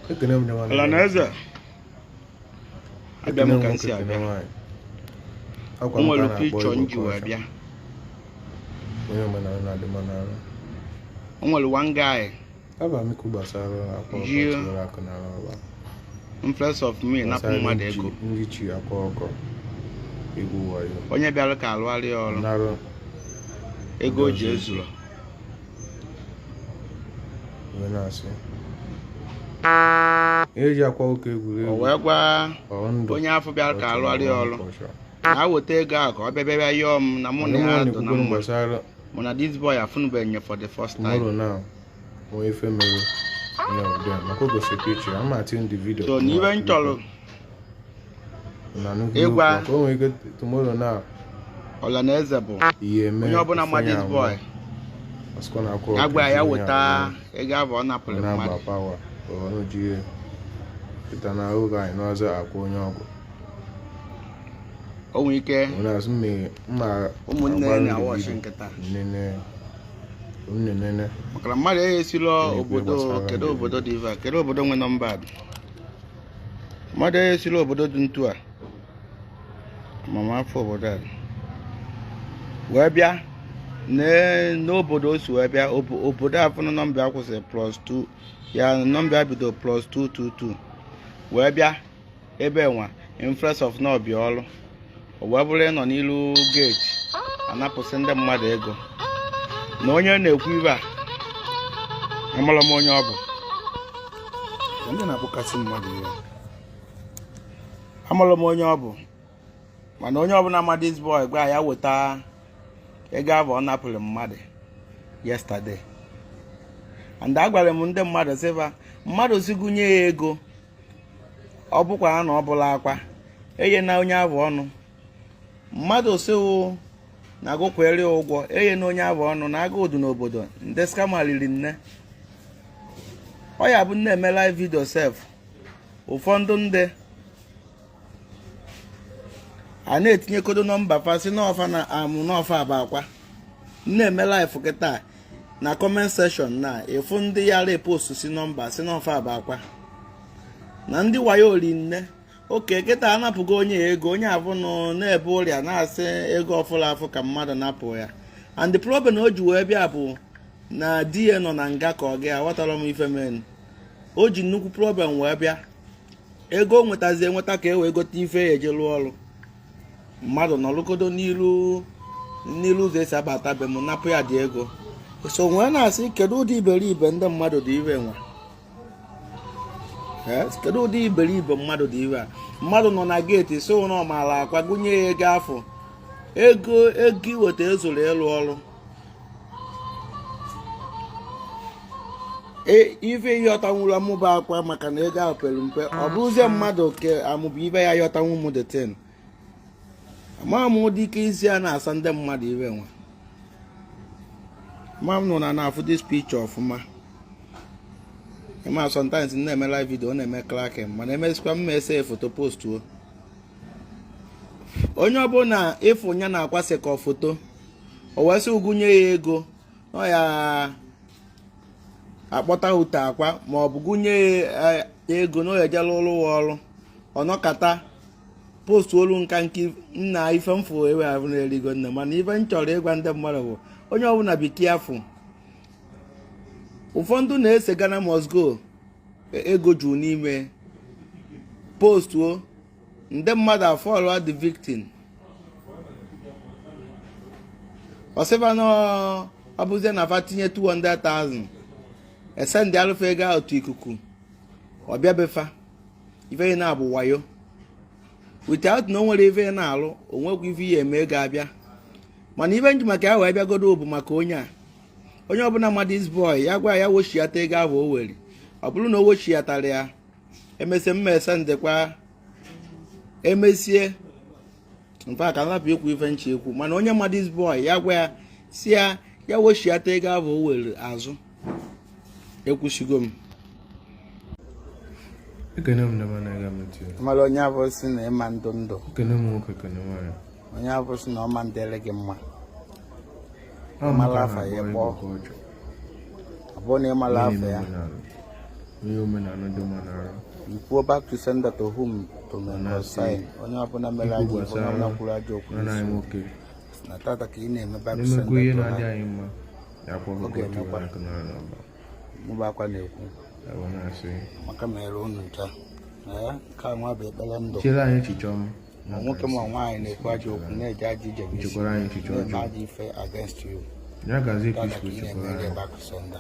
Omenala. Abia mo kan si abia. Akwa mo lu picture nji wa bia. Omenala na de manara. Onwere one guy. Aba mi ku gbasara akwa tiwara akanara ba. In place of me na pu mmadụ ego. Ndị chi akwa Igbo wayo. Onye bịara ka alụgharị ọrụ. Naro Ego ji ezuru. Wenasi. Eji akwa oke egwuregwu. O wee gwa onye afọ bịara ka alụgharị ọrụ. Na weta ego a ka ọ bịa yọọ m na mụ na ya do na mma. Mụ na this boy afunube for the first time. Tomorrow now. Onye femere. No, then I go see picture. I'm at in the video. So even tolo. Egwa. When we get tomorrow now. Olaneze bụ. Yeah, man. Onye ọbụla ma this boy. Agwa ya weta ego abụ ọ napụrụ mmadụ. Na power. O no ji. Kita na oga anyị n'ọzọ akwa onye ọgụ. O nwere ike. Ona asụ mma ụmụnne na awọchi nkịta. Nene. Maka mmadụ esilo obodo kedu obodo dị iva kedu obodo nwe nọmba dị. Mmadụ esilo obodo dị ntu a. Mama afọ obodo a. Wee bịa n'obodo osu wee bịa obodo afọ na nọmba akwụsị +2 ya nọmba bido +222 wee bịa ebe nwa in face of na ọbịa ọrụ o wee bụrụ nọ n'ilu gate anapụsị ndị mmadụ ego na onye na-ekwu ibe a amara m onye ọ bụ ndị na-akpọkasị mmadụ ya amara m onye ọ bụ mana onye ọbụla ma this boy gwa ya weta ego abụ ọ napụrụ mmadụ yesterday and agwara m ndị mmadụ sịva mmadụ sigụnye ya ego ọ bụkwa na ọ bụla akwa enye na onye abụ ọnụ mmadụ siwo na agụkwere ụgwọ enye na onye abụ ọnụ na aga odu n'obodo ndị skama riri nne ọ ya bụ nne eme live video sef ụfọdụ ndị a na-etinye kodo nọmba fasị n'ọfa na amụ n'ọfa aba akwa na-eme live kịta na comment section na efu ndị ya repost si nọmba si n'ọfa aba akwa na ndị wayo ori nne oke kịta anapụgo onye ego onye abụ nọ na-ebe ụrịa na-asị ego ọfụla afụ ka mmadụ napụ ya and the problem o ji wee bịa bụ na di ya nọ na nga ka ọ ga aghọtara m ife men o ji nnukwu problem wee bịa ego nwetazi enweta ka e wee gote ife ya eje lụọ ọrụ mmadụ nọrụgodo n'ilu ụzọ esi abata be m napụ ya dị ego so nwee na-asị kedu ụdị iberibe ndị mmadụ dị iwe nwa kedu ụdị iberibe mmadụ dị iwe a mmadụ nọ na geeti so na ọmala akwa gụnye ya ego afọ ego iweta ezoro ịlụ ọrụ ife yọtanwuru amụba akwa maka na ego ahụ pere mpe ọ bụrụzie mmadụ ke amụba ibe ya yọtanwu m the 10 ama m ụdị ike isi a na-asa ndị mmadụ iwe nwa ma m nọ na-afụ this picture ọfụma ịma sometimes na-eme live video na-eme clacking mana emezikwa m ese foto postuo onye ọbụla ịfụ nya na-akwasị ka foto o wee sị ugwunye ya ego ọ ya akpọta ute akwa ma ọ bụ gụnye ya ego na oya jela ụlọ ọrụ ọnọkata postu olu nka nke nna ife mfụ ewe ahụ na-erigo nne mana ife m chọrọ ịgwa ndị mmadụ bụ onye ọbụla biki afụ ụfọdụ na-ese Ghana must go ego juru n'ime postuo ndị mmadụ afọlụ the victim ọsịba na ọ bụzie na fa tinye 200,000 ese ndị alụfe ego otu ikuku ọbịa befa ife na-abụ wayo without na o nwere ife na-alụ onwekwa ife ya eme ego abịa mana ife nji maka ya wee bịagodo bụ maka onye ọbụla ma this boy ya gwa ya wochiata ego ahụ o were ọ bụrụ na o wochiatara ya emesịa mmese ndekwa emesie mfa ka napụ ekwu ife nchi ekwu mana onye ma this boy ya gwa ya si ya wochiata ego ahụ o were azụ ekwusigo m mara onye abụ si na ịma ndụ onye abụ si na ọma ndele gị mma mara afa ya kpọọ abụọ na ịmara afa ya onye omenala dị mma n'arụ. You go back to sender to whom to reconcile. Onye ọbụla mere ajọ okwu, onye ọbụla kwuru ajọ okwu. Nna anyị nwoke. Na tata ka ị na-eme back to N'emekwa sender ihe to na-adị ha. anyị mma. Ya kwa ọgụgụ tiwara aka n'ọrụ n'ọba. Mụba akwa na-ekwu. Ya bụ na-asị. Maka mere unu ncha. Ka nwa bụ ekpere ndụ. Chere anyị echiche ọma. Ma nwoke ma nwaanyị na-ekwu ajọ okwu na-eje ajọ ije bụ isi. Chekwara anyị echiche ọjọọ. Na-eme ajọ ife against you. Ya gazie Tata ka peaceful ị chekwara na-eme anyị. back to sender.